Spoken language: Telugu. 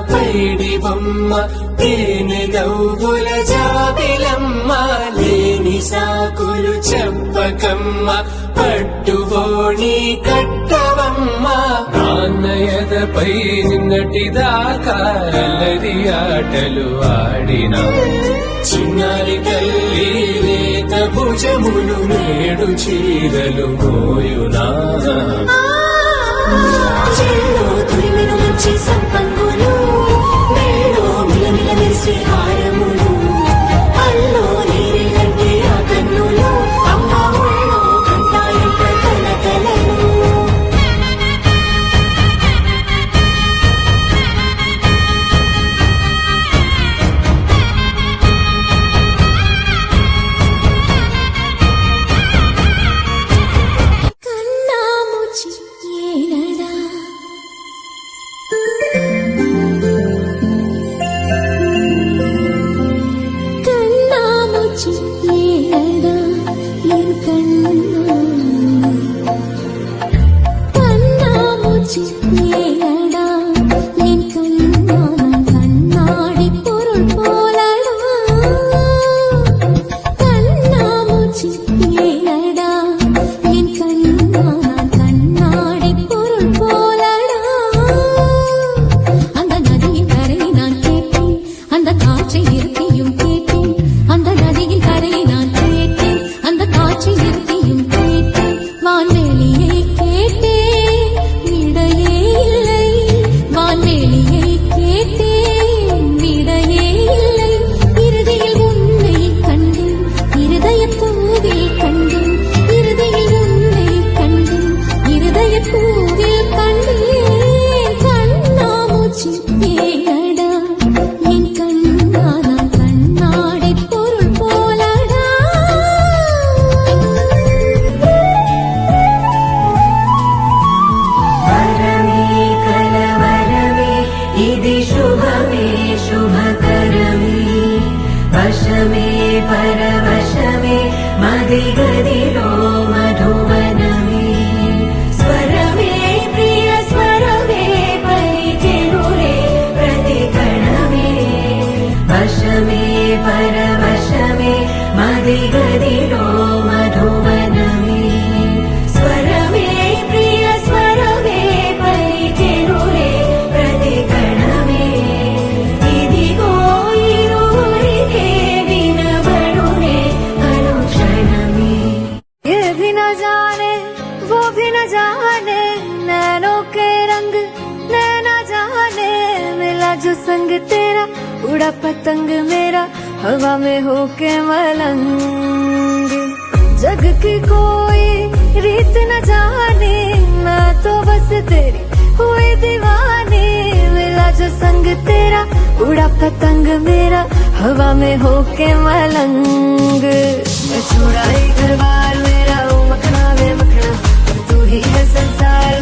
పైడి బొమ్మ తేనె నవ్వుల జాబిలమ్మ లేని సాకులు చెప్పకమ్మ పట్టుబోణి కట్టవమ్మ నాన్నయదపై నిన్నటిదాకా అల్లరి ఆటలు ఆడినా చిన్నారి తల్లి లేత భుజములు నేడు చీరలు మోయునా తురిమిన మంచి సంపంగులు మెళ్ళో మిలమిల మెరిసే హారములు అల్లో నీరే కంటే ఆ కన్నులు అమ్మ ఒళ్ళో కంటాయంట కలకలను కన్నాముచి ఏనడా కన్నాముచి ఏనడా ఎన్ కన్నా కన్నాముచి ఏనడా ఎన్ కన్నా కన్నాడి పొరుள் పోలడా కన్నాముచి ఏనడా ఎన్ కన్నా கண்ணாடி பொருள் போலடா அந்த நதியின் கரையை நான் கேட்டேன் அந்த காற்றை இருக்கையும் கேட்டேன் அந்த நதியின் கரையை நான் கேட்டேன் அந்த காற்றை இருக்கையும் கேட்டேன் வான்வெளியை கேட்டேன் விடையே இல்லை வான்வெளியை கேட்டேன் விடையே இல்லை இறுதியில் உன்னை கண்டேன் இருதய பூவில் கண்டேன் இறுதியில் உன்னை கண்டேன் இருதய பூவில் கண்டேன் கண்ணாமூச்சி ஏனடா என் கண்ணா நான் கண்ணாடி பொருள் போலடா వరమే కలవరమే ఇది శుభమే శుభకరమే వశమే పరవశమే మదిగదిలో మధువనమే స్వరమే ప్రియ స్వరమే పలికెనులే ప్రతి కణమే వశమే పరవశమే మదిగదిలో మధువనమే స్వరమే ప్రియ స్వరమే పలికెనులే ప్రతి కణమే ఇదిగో ఇరువురికే వినబడునే అనుక్షణమే ये भी न जाने वो भी न जाने नैनों के रंग नैना जाने मिला जो संग तेरा उड़ा पतंग मेरा हवा में होके मलंग जग की कोई रीत न जाने मैं तो बस तेरी हुई दीवानी मिला जो संग तेरा उड़ा पतंग मेरा हवा में होके मलंग मैं छुड़ाई घर